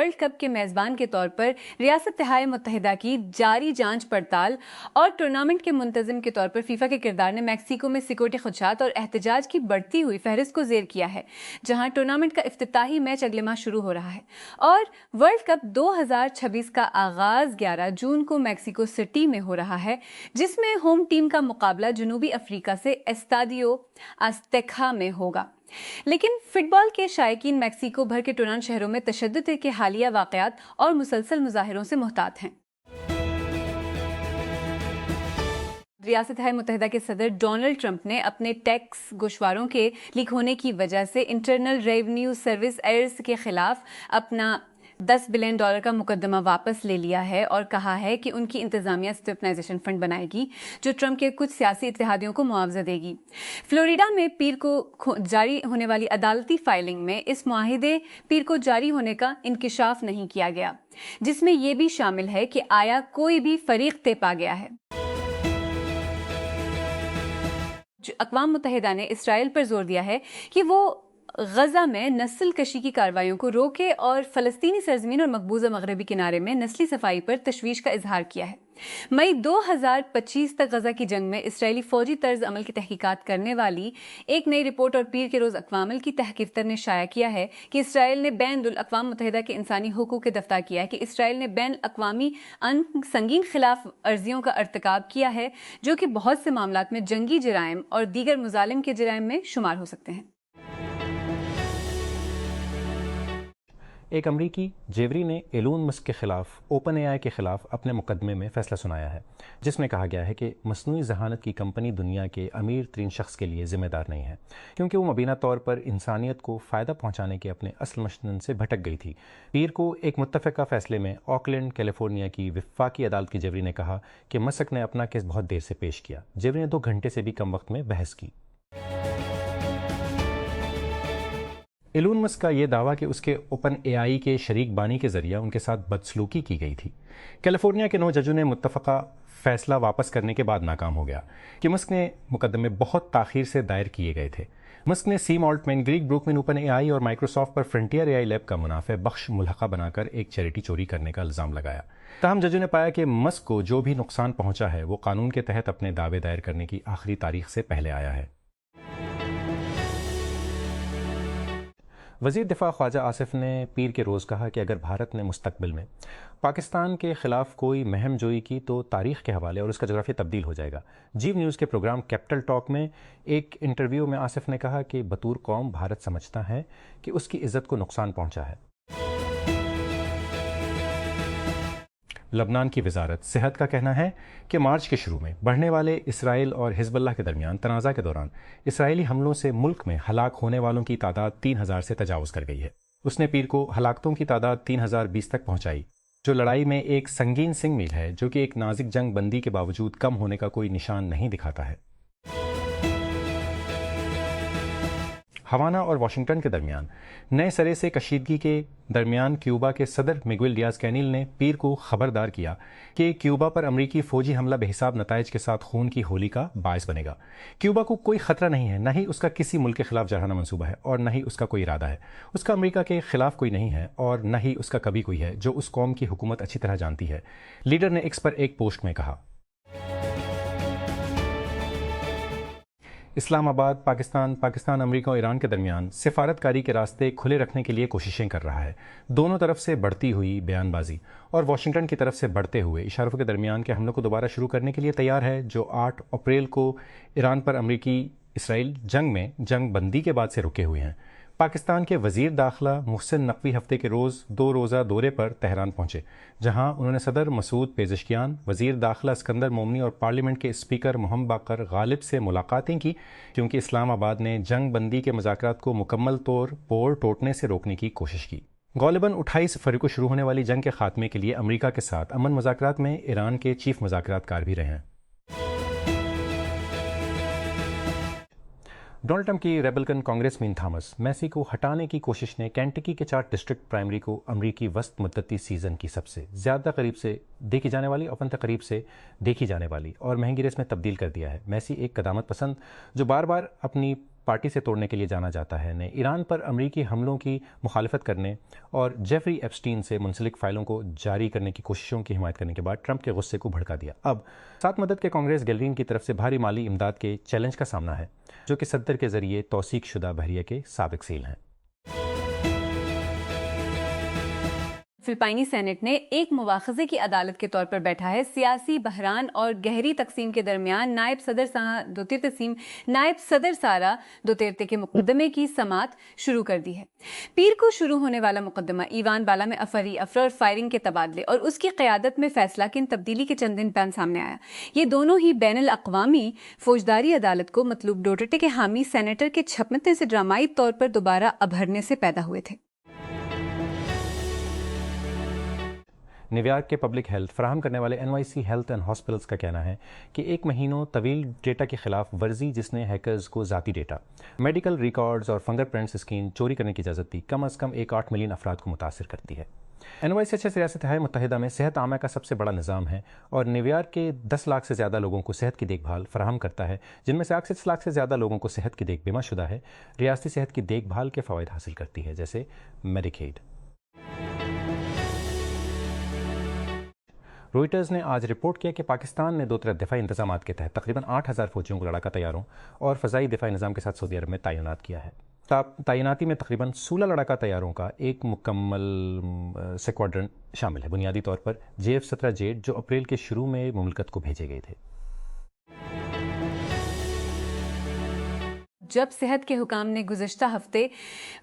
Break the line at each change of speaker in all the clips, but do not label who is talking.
World cup کے میزبان کے طور پر ریاست متحدہ کی جاری جانچ پڑتال اور ٹورنامنٹ کے منتظم کے طور پر فیفا کے کردار نے میکسیکو میں سیکورٹی خدشات اور احتجاج کی بڑھتی ہوئی فہرست کو زیر کیا ہے، جہاں ٹورنامنٹ کا افتتاحی میچ اگلے ماہ شروع ہو رہا ہے اور ورلڈ کپ 2026 کا آغاز 11 جون کو میکسیکو سٹی میں ہو رہا ہے، جس میں ہوم ٹیم کا مقابلہ جنوبی افریقہ سے اسٹیڈیو آزتیکا میں ہوگا۔ لیکن فٹ بال کے شائقین میکسیکو بھر کے 59 شہروں میں تشدد کے حالیہ واقعات اور مسلسل مظاہروں سے محتاط ہیں۔ ریاست متحدہ کے صدر ڈونلڈ ٹرمپ نے اپنے ٹیکس گوشواروں کے لیک ہونے کی وجہ سے انٹرنل ریونیو سروس ایئرز کے خلاف اپنا $10 بلین کا مقدمہ واپس لے لیا ہے اور کہا ہے کہ ان کی انتظامیہ اسٹیبلائزیشن فنڈ بنائے گی جو ٹرمپ کے کچھ سیاسی اتحادیوں کو معاوضہ دے گی۔ فلوریڈا میں پیر کو جاری ہونے والی عدالتی فائلنگ میں اس معاہدے پیر کو جاری ہونے کا انکشاف نہیں کیا گیا، جس میں یہ بھی شامل ہے کہ آیا کوئی بھی فریق طے پا گیا ہے۔ اقوام متحدہ نے اسرائیل پر زور دیا ہے کہ وہ غزہ میں نسل کشی کی کارروائیوں کو روکے اور فلسطینی سرزمین اور مقبوضہ مغربی کنارے میں نسلی صفائی پر تشویش کا اظہار کیا ہے۔ مئی 2025 تک غزہ کی جنگ میں اسرائیلی فوجی طرز عمل کی تحقیقات کرنے والی ایک نئی رپورٹ اور پیر کے روز اقوام کی تحقیقات نے شائع کیا ہے کہ اسرائیل نے بین الاقوام متحدہ کے انسانی حقوق کے دفتر کیا ہے کہ اسرائیل نے بین الاقوامی سنگین خلاف ورزیوں کا ارتکاب کیا ہے جو کہ بہت سے معاملات میں جنگی جرائم اور دیگر مظالم کے جرائم میں شمار ہو سکتے ہیں۔
ایک امریکی جیوری نے ایلون مسک کے خلاف اوپن اے آئی کے خلاف اپنے مقدمے میں فیصلہ سنایا ہے، جس میں کہا گیا ہے کہ مصنوعی ذہانت کی کمپنی دنیا کے امیر ترین شخص کے لیے ذمہ دار نہیں ہے، کیونکہ وہ مبینہ طور پر انسانیت کو فائدہ پہنچانے کے اپنے اصل مشن سے بھٹک گئی تھی۔ پیر کو ایک متفقہ فیصلے میں آکلینڈ کیلیفورنیا کی وفاقی عدالت کی جیوری نے کہا کہ مسک نے اپنا کیس بہت دیر سے پیش کیا۔ جیوری نے 2 گھنٹے سے بھی کم وقت میں بحث کی۔ ایلون مسک کا یہ دعویٰ کہ اس کے اوپن اے آئی کے شریک بانی کے ذریعہ ان کے ساتھ بدسلوکی کی گئی تھی، کیلیفورنیا کے 9 ججوں نے متفقہ فیصلہ واپس کرنے کے بعد ناکام ہو گیا کہ مسک نے مقدمے بہت تاخیر سے دائر کیے گئے تھے۔ مسک نے سیم آلٹمین، گریگ بروکمن، اوپن اے آئی اور مائکروسافٹ پر فرنٹیئر اے آئی لیب کا منافع بخش ملحقہ بنا کر ایک چیریٹی چوری کرنے کا الزام لگایا۔ تاہم ججوں نے پایا کہ مسک کو جو بھی نقصان پہنچا ہے وہ قانون کے تحت اپنے دعوے دائر کرنے کی آخری تاریخ سے پہلے آیا ہے۔ وزیر دفاع خواجہ آصف نے پیر کے روز کہا کہ اگر بھارت نے مستقبل میں پاکستان کے خلاف کوئی مہم جوئی کی تو تاریخ کے حوالے اور اس کا جغرافیہ تبدیل ہو جائے گا۔ جیو نیوز کے پروگرام کیپٹل ٹاک میں ایک انٹرویو میں آصف نے کہا کہ بطور قوم بھارت سمجھتا ہے کہ اس کی عزت کو نقصان پہنچا ہے۔ لبنان کی وزارت صحت کا کہنا ہے کہ مارچ کے شروع میں بڑھنے والے اسرائیل اور حزب اللہ کے درمیان تنازع کے دوران اسرائیلی حملوں سے ملک میں ہلاک ہونے والوں کی تعداد 3000 سے تجاوز کر گئی ہے۔ اس نے پیر کو ہلاکتوں کی تعداد 3020 تک پہنچائی، جو لڑائی میں ایک سنگین سنگ میل ہے، جو کہ ایک نازک جنگ بندی کے باوجود کم ہونے کا کوئی نشان نہیں دکھاتا ہے۔ ہوانا اور واشنگٹن کے درمیان نئے سرے سے کشیدگی کے درمیان کیوبا کے صدر میگویل ڈیاز کینیل نے پیر کو خبردار کیا کہ کیوبا پر امریکی فوجی حملہ بے حساب نتائج کے ساتھ خون کی ہولی کا باعث بنے گا۔ کیوبا کو کوئی خطرہ نہیں ہے، نہ ہی اس کا کسی ملک کے خلاف جارحانہ منصوبہ ہے اور نہ ہی اس کا کوئی ارادہ ہے۔ اس کا امریکہ کے خلاف کوئی نہیں ہے اور نہ ہی اس کا کبھی کوئی ہے، جو اس قوم کی حکومت اچھی طرح جانتی ہے، لیڈر نے ایکس پر ایک پوسٹ میں کہا۔ اسلام آباد پاکستان امریکہ اور ایران کے درمیان سفارتکاری کے راستے کھلے رکھنے کے لیے کوششیں کر رہا ہے۔ دونوں طرف سے بڑھتی ہوئی بیان بازی اور واشنگٹن کی طرف سے بڑھتے ہوئے اشاروں کے درمیان کے حملوں کو دوبارہ شروع کرنے کے لیے تیار ہے، جو 8 اپریل کو ایران پر امریکی اسرائیل جنگ بندی کے بعد سے رکے ہوئے ہیں۔ پاکستان کے وزیر داخلہ محسن نقوی ہفتے کے روز 2 روزہ دورے پر تہران پہنچے، جہاں انہوں نے صدر مسعود پیزشکیان، وزیر داخلہ اسکندر مومنی اور پارلیمنٹ کے اسپیکر محمد باقر غالب سے ملاقاتیں کی، کیونکہ اسلام آباد نے جنگ بندی کے مذاکرات کو مکمل طور پر ٹوٹنے سے روکنے کی کوشش کی۔ غالباً 28 فروری کو شروع ہونے والی جنگ کے خاتمے کے لیے امریکہ کے ساتھ امن مذاکرات میں ایران کے چیف مذاکرات کار بھی رہے ہیں۔ ڈونلڈ ٹرمپ کی ریبلکن کانگریس مین تھامس میسی کو ہٹانے کی کوشش نے کینٹکی کے 4 ڈسٹرکٹ پرائمری کو امریکی وسط مدتی سیزن کی سب سے زیادہ قریب سے دیکھی جانے والی اور مہنگی ریس میں تبدیل کر دیا ہے۔ میسی ایک قدامت پسند جو بار بار اپنی پارٹی سے توڑنے کے لیے جانا جاتا ہے، نے ایران پر امریکی حملوں کی مخالفت کرنے اور جیفری ایپسٹین سے منسلک فائلوں کو جاری کرنے کی کوششوں کی حمایت کرنے کے بعد ٹرمپ کے غصے کو بھڑکا دیا۔ اب سات مدد کے کانگریس گیلرین کی طرف سے بھاری مالی امداد کے چیلنج کا سامنا ہے، جو کہ صدر کے ذریعے توثیق شدہ بحریہ کے سابق سیل ہیں۔
فلپائنی سینٹ نے ایک مواخذے کی عدالت کے طور پر بیٹھا ہے سیاسی بحران اور گہری تقسیم کے درمیان نائب صدر سارا دوترتے کے مقدمے کی سماعت شروع کر دی ہے۔ پیر کو شروع ہونے والا مقدمہ ایوان بالا میں افراد اور فائرنگ کے تبادلے اور اس کی قیادت میں فیصلہ کن تبدیلی کے چند دن بعد سامنے آیا۔ یہ دونوں ہی بین الاقوامی فوجداری عدالت کو مطلوب دوترتے کے حامی سینیٹر کے چھپنے سے ڈرامائی طور پر دوبارہ ابھرنے سے پیدا ہوئے تھے۔
نیو یارک کے پبلک ہیلتھ فراہم کرنے والے NYC ہیلتھ اینڈ ہاسپٹلز کا کہنا ہے کہ ایک مہینوں طویل ڈیٹا کی خلاف ورزی جس نے ہیکرز کو ذاتی ڈیٹا، میڈیکل ریکارڈز اور فنگر پرنٹس اسکین چوری کرنے کی اجازت دی، کم از کم 8 ملین افراد کو متاثر کرتی ہے۔ NYCHS ریاست متحدہ میں صحت عامہ کا سب سے بڑا نظام ہے اور نیو یارک کے 10 لاکھ سے زیادہ لوگوں کو صحت کی دیکھ بھال فراہم کرتا ہے، جن میں سے 8 لاکھ سے زیادہ لوگوں کو صحت کی بیمہ شدہ ہے ریاستی صحت کی دیکھ بھال کے فوائد حاصل کرتی ہے، جیسے میڈیکیڈ۔ روئٹرز نے آج رپورٹ کیا کہ پاکستان نے 2 طرح دفاعی انتظامات کے تحت تقریباً 8000 فوجیوں کو لڑاکا طیاروں اور فضائی دفاعی نظام کے ساتھ سعودی عرب میں تعینات کیا ہے۔ تعیناتی میں تقریباً 16 لڑاکا طیاروں کا ایک مکمل سکواڈرن شامل ہے، بنیادی طور پر JF-17 جیٹ جو اپریل کے شروع میں مملکت کو بھیجے گئے تھے۔
جب صحت کے حکام نے گزشتہ ہفتے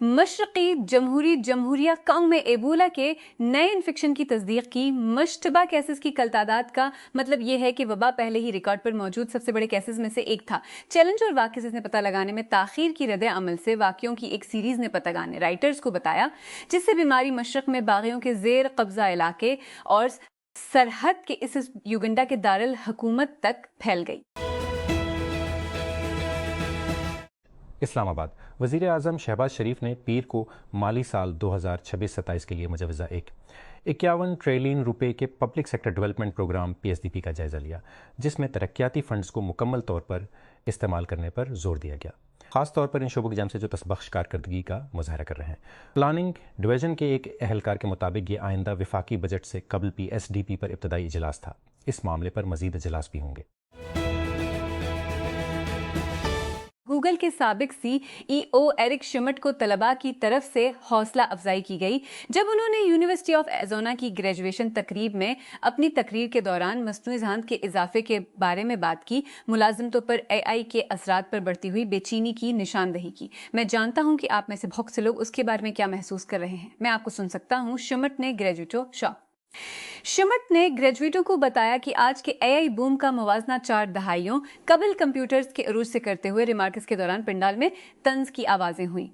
مشرقی جمہوریہ کانگ میں ایبولا کے نئے انفیکشن کی تصدیق کی، مشتبہ کیسز کی کل تعداد کا مطلب یہ ہے کہ وبا پہلے ہی ریکارڈ پر موجود سب سے بڑے کیسز میں سے ایک تھا۔ چیلنج اور واقعے سے پتہ لگانے میں تاخیر کی رد عمل سے واقعوں کی ایک سیریز نے پتگان نے رائٹرز کو بتایا، جس سے بیماری مشرق میں باغیوں کے زیر قبضہ علاقے اور سرحد کے اس یوگنڈا کے دارالحکومت تک پھیل گئی۔
اسلام آباد وزیر اعظم شہباز شریف نے پیر کو مالی سال 2026-27 کے لیے مجوزہ 51 ٹریلین روپے کے public sector development programme PSDP کا جائزہ لیا، جس میں ترقیاتی فنڈز کو مکمل طور پر استعمال کرنے پر زور دیا گیا، خاص طور پر ان شعبوں کی جانب سے جو تسبخش کارکردگی کا مظاہرہ کر رہے ہیں۔ پلاننگ ڈویژن کے ایک اہلکار کے مطابق یہ آئندہ وفاقی بجٹ سے قبل PSDP پر ابتدائی اجلاس تھا، اس معاملے پر مزید اجلاس بھی ہوں گے۔
گوگل کے سابق CEO ایرک شمٹ کو طلباء کی طرف سے حوصلہ افزائی کی گئی جب انہوں نے یونیورسٹی آف ایریزونا کی گریجویشن تقریب میں اپنی تقریر کے دوران مصنوعی ذہانت کے اضافے کے بارے میں بات کی، ملازمتوں پر AI کے اثرات پر بڑھتی ہوئی بے چینی کی نشاندہی کی۔ میں جانتا ہوں کہ آپ میں سے بہت سے لوگ اس کے بارے میں کیا محسوس کر رہے ہیں، میں آپ کو سن سکتا ہوں۔ شمٹ نے گریجویٹوں کو بتایا کہ آج کے AI بوم کا موازنہ 4 دہائیوں قبل کمپیوٹرز کے عروج سے کرتے ہوئے ریمارکس کے دوران پنڈال میں طنز کی آوازیں ہوئیں۔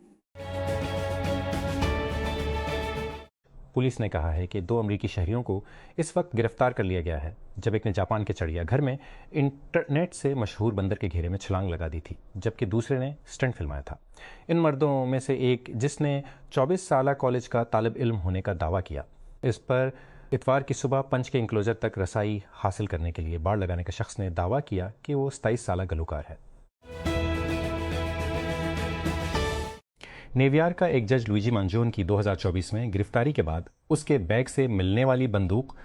پولیس نے کہا ہے کہ 2 امریکی شہریوں کو اس وقت گرفتار کر لیا گیا ہے جب ایک نے جاپان کے چڑیا گھر میں انٹرنیٹ سے مشہور بندر کے گھیرے میں چھلانگ لگا دی تھی، جبکہ دوسرے نے سٹنٹ فلمایا تھا۔ ان مردوں میں سے ایک، جس نے 24 سالہ کالج کا طالب علم ہونے کا دعویٰ کیا، اس پر اتوار کی صبح پنچ کے انکلوجر تک رسائی حاصل کرنے کے لیے باڑ لگانے کا شخص نے دعویٰ کیا کہ وہ 27 سالہ گلوکار ہے۔ نیو یارک کا ایک جج لوئیجی مانجون کی 2024 میں گرفتاری کے بعد اس کے بیگ سے ملنے والی بندوق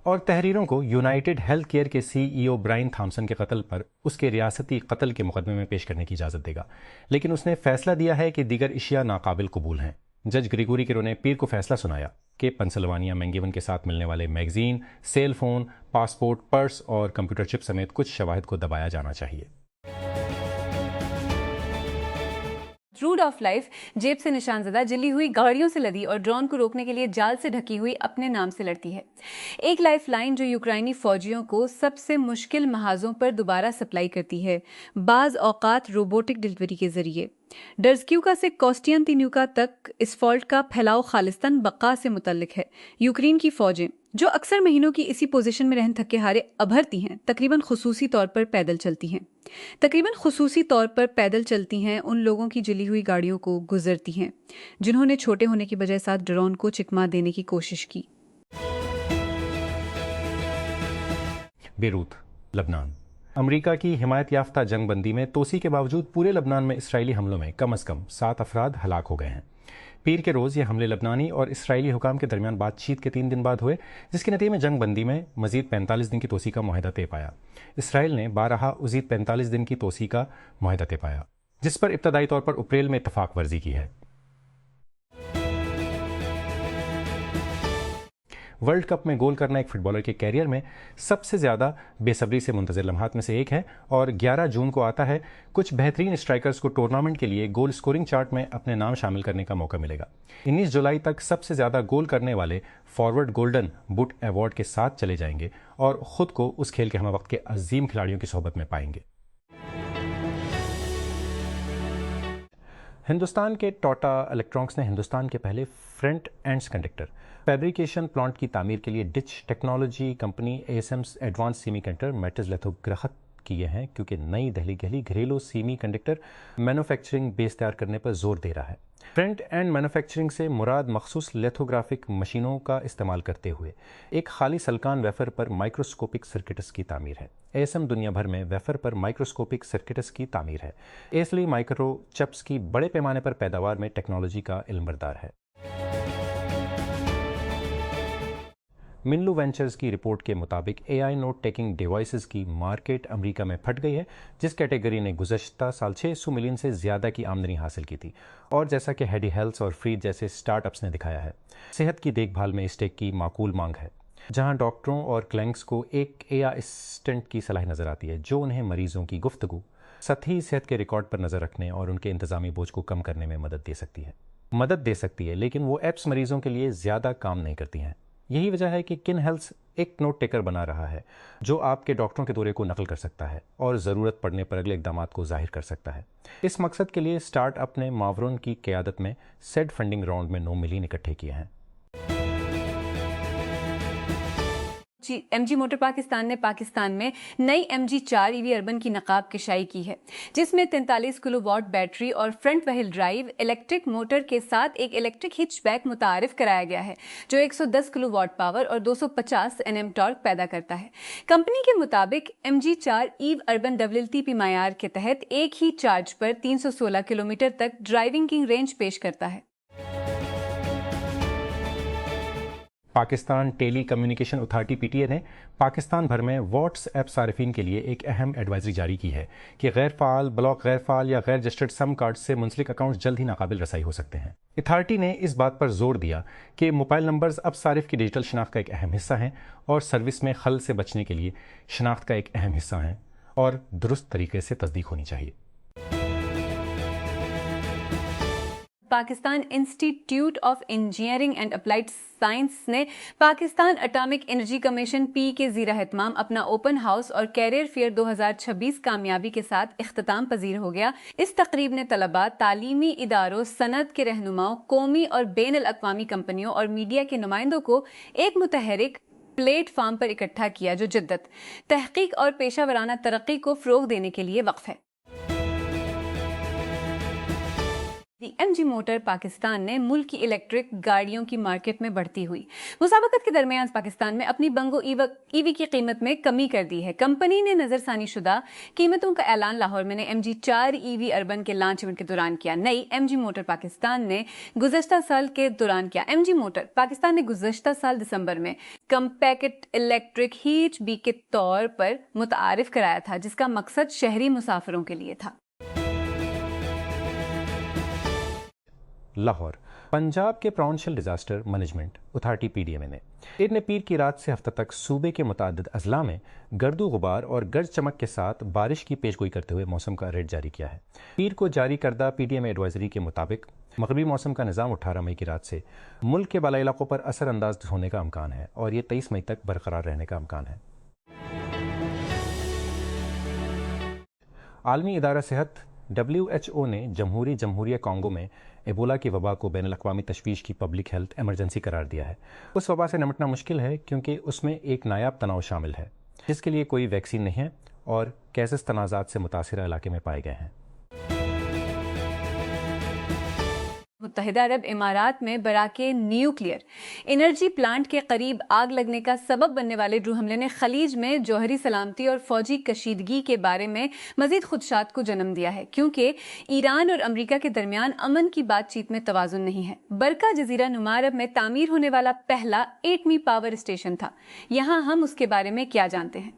اور تحریروں کو یونائٹڈ ہیلتھ کیئر کے CEO برائن تھامسن کے قتل پر اس کے ریاستی قتل کے مقدمے میں پیش کرنے کی اجازت دے گا، لیکن اس نے فیصلہ دیا ہے کہ دیگر اشیاء ناقابل قبول ہیں۔ جج گریگوری کرو نے پیر کو فیصلہ سنایا کہ پنسلوانیا مینگیون کے ساتھ ملنے والے magazine, cell phone, passport, purse اور کمپیوٹر چپ سمیت کچھ شواہد کو دبایا جانا چاہیے۔
روڈ آف لائف جیب سے نشان زدہ جلی ہوئی گاڑیوں سے لدی اور ڈرون کو روکنے کے لیے جال سے ڈھکی ہوئی اپنے نام سے لڑتی ہے، ایک لائف لائن جو یوکرائنی فوجیوں کو سب سے مشکل محاذوں پر دوبارہ سپلائی کرتی ہے، بعض اوقات روبوٹک ڈلیوری کے ذریعے۔ ڈرزکیوکا سے کوسٹیانتینیوکا تک اس فالٹ کا پھیلاؤ خالصتاً بقا سے متعلق ہے۔ یوکرین کی فوجیں جو اکثر مہینوں کی اسی پوزیشن میں رہن تھکے ہارے ابھرتی ہیں، تقریباً خصوصی طور پر پیدل چلتی ہیں، ان لوگوں کی جلی ہوئی گاڑیوں کو گزرتی ہیں جنہوں نے چھوٹے ہونے کی بجائے ساتھ ڈرون کو چکما دینے کی کوشش کی۔
بیروت، لبنان۔ امریکہ کی حمایت یافتہ جنگ بندی میں توسیع کے باوجود پورے لبنان میں اسرائیلی حملوں میں کم از کم 7 افراد ہلاک ہو گئے ہیں۔ پیر کے روز یہ حملے لبنانی اور اسرائیلی حکام کے درمیان بات چیت کے 3 دن بعد ہوئے، جس کے نتیجے میں جنگ بندی میں مزید 45 دن کی توسیع کا معاہدہ طے پایا۔ اسرائیل نے بارہا مزید 45 دن کی توسیع کا معاہدہ طے پایا، جس پر ابتدائی طور پر اپریل میں اتفاق ورزی کی ہے۔ ورلڈ کپ میں گول کرنا ایک فٹ بالر کے کیریئر میں سب سے زیادہ بے صبری سے منتظر لمحات میں سے ایک ہے، اور 11 جون کو آتا ہے کچھ بہترین اسٹرائکرز کو ٹورنامنٹ کے لیے گول سکورنگ چارٹ میں اپنے نام شامل کرنے کا موقع ملے گا۔ 19 جولائی تک سب سے زیادہ گول کرنے والے فارورڈ گولڈن بوٹ ایوارڈ کے ساتھ چلے جائیں گے اور خود کو اس کھیل کے ہمہ وقت کے عظیم کھلاڑیوں کی صحبت میں پائیں گے۔ ہندوستان کے ٹاٹا الیکٹرانکس نے ہندوستان کے پہلے front end conductor fabrication plant کی تعمیر کے لیے Dutch technology company ASM advanced semiconductor metals lithography کیے ہیں، کیونکہ نئی دہلی گھریلو سیمی کنڈکٹر مینوفیکچرنگ بیس تیار کرنے پر زور دے رہا ہے۔ فرنٹ اینڈ مینوفیکچرنگ سے مراد مخصوص لیتھوگرافک مشینوں کا استعمال کرتے ہوئے ایک خالی سلکان ویفر پر مائکروسکوپک سرکٹس کی تعمیر ہے۔ ASM دنیا بھر میں ویفر پر مائکروسکوپک سرکٹس کی تعمیر ہے، اس لیے مائکرو چپس کی بڑے پیمانے پر پیداوار میں ٹیکنالوجی کا علم بردار ہے۔ منلو وینچرز کی رپورٹ کے مطابق AI نوٹ ٹیکنگ ڈیوائسز کی مارکیٹ امریکہ میں پھٹ گئی ہے، جس کیٹیگری نے گزشتہ سال 600 ملین سے زیادہ کی آمدنی حاصل کی تھی، اور جیسا کہ ہیڈی ہیلتھ اور فریڈ جیسے سٹارٹ اپس نے دکھایا ہے، صحت کی دیکھ بھال میں اس ٹیک کی معقول مانگ ہے، جہاں ڈاکٹروں اور کلینکس کو ایک AI اسسٹنٹ کی صلاحیت نظر آتی ہے جو انہیں مریضوں کی گفتگو، سطحی صحت کے ریکارڈ پر نظر رکھنے اور ان کے انتظامی بوجھ کو کم کرنے میں مدد دے سکتی ہے، لیکن وہ ایپس مریضوں کے لیے زیادہ کام نہیں کرتی ہیں۔ یہی وجہ ہے کہ کن ہیلتھ ایک نوٹ ٹیکر بنا رہا ہے جو آپ کے ڈاکٹروں کے دورے کو نقل کر سکتا ہے اور ضرورت پڑنے پر اگلے اقدامات کو ظاہر کر سکتا ہے۔ اس مقصد کے لیے سٹارٹ اپ نے ماورون کی قیادت میں سیڈ فنڈنگ راؤنڈ میں 9 ملین اکٹھے کیے ہیں۔
MG موٹر پاکستان نے پاکستان میں نئی MG4 EV اربن کی نقاب کشائی کی ہے، جس میں 43 کلو واٹ بیٹری اور front wheel drive electric motor کے ساتھ ایک الیکٹرک ہچ بیک متعارف کرایا گیا ہے جو 110 کلو واٹ پاور اور 250 Nm ٹارک پیدا کرتا ہے۔ کمپنی کے مطابق MG4 EV اربن WLTP معیار کے تحت ایک ہی چارج پر 316 کلومیٹر تک ڈرائیونگ کی رینج پیش کرتا ہے۔
پاکستان ٹیلی کمیونیکیشن اتھارٹی PTA نے پاکستان بھر میں واٹس ایپ صارفین کے لیے ایک اہم ایڈوائزری جاری کی ہے کہ غیر فعال، بلاک غیر فعال یا غیر رجسٹرڈ سم کارڈ سے منسلک اکاؤنٹس جلد ہی ناقابل رسائی ہو سکتے ہیں۔ اتھارٹی نے اس بات پر زور دیا کہ موبائل نمبرز اب صارف کی ڈیجیٹل شناخت کا ایک اہم حصہ ہیں اور سروس میں خلل سے بچنے کے لیے شناخت کا ایک اہم حصہ ہیں اور درست طریقے سے تصدیق ہونی چاہیے۔
Pakistan institute of engineering and applied science نے Pakistan atomic energy commission PE کے زیر اہتمام اپنا اوپن ہاؤس اور کیریئر فیئر 2026 کامیابی کے ساتھ اختتام پذیر ہو گیا۔ اس تقریب نے طلباء، تعلیمی اداروں، صنعت کے رہنماؤں، قومی اور بین الاقوامی کمپنیوں اور میڈیا کے نمائندوں کو ایک متحرک پلیٹ فارم پر اکٹھا کیا جو جدت، تحقیق اور پیشہ ورانہ ترقی کو فروغ دینے کے لیے وقف ہے۔ MG موٹر پاکستان نے ملک کی الیکٹرک گاڑیوں کی مارکیٹ میں بڑھتی ہوئی مسابقت کے درمیان پاکستان میں اپنی بنگو EV کی قیمت میں کمی کر دی ہے۔ کمپنی نے نظر ثانی شدہ قیمتوں کا اعلان لاہور میں MG4 EV اربن کے لانچ ایونٹ کے دوران کیا۔ نئی MG موٹر پاکستان نے گزشتہ سال MG موٹر پاکستان نے گزشتہ سال دسمبر میں کمپیکٹ الیکٹرک ہیچ بی کے طور پر متعارف کرایا تھا، جس کا مقصد شہری مسافروں کے لیے تھا۔
لاہور پنجاب کے provincial disaster management authority PDMA نے پیر کی رات سے ہفتہ تک صوبے کے متعدد اضلاع میں گرد و غبار اور گرج چمک کے ساتھ بارش کی پیش گوئی کرتے ہوئے موسم کا ریٹ جاری کیا ہے۔ پیر کو جاری کردہ PDMA ایڈوائزری کے مطابق مغربی موسم کا نظام 18 مئی کی رات سے ملک کے بالائی علاقوں پر اثر انداز ہونے کا امکان ہے اور یہ 23 مئی تک برقرار رہنے کا امکان ہے۔ عالمی ادارہ صحت WHO نے جمہوریہ کانگو میں ایبولا کی وبا کو بین الاقوامی تشویش کی پبلک ہیلتھ ایمرجنسی قرار دیا ہے۔ اس وبا سے نمٹنا مشکل ہے کیونکہ اس میں ایک نایاب تناؤ شامل ہے جس کے لیے کوئی ویکسین نہیں ہے اور کیسز تنازعات سے متاثرہ علاقے میں پائے گئے ہیں۔
متحدہ عرب امارات میں براکے نیوکلیئر انرجی پلانٹ کے قریب آگ لگنے کا سبب بننے والے ڈرون حملے نے خلیج میں جوہری سلامتی اور فوجی کشیدگی کے بارے میں مزید خدشات کو جنم دیا ہے، کیونکہ ایران اور امریکہ کے درمیان امن کی بات چیت میں توازن نہیں ہے۔ برکہ جزیرہ نما عرب میں تعمیر ہونے والا پہلا ایٹمی پاور اسٹیشن تھا۔ یہاں ہم اس کے بارے میں کیا جانتے ہیں؟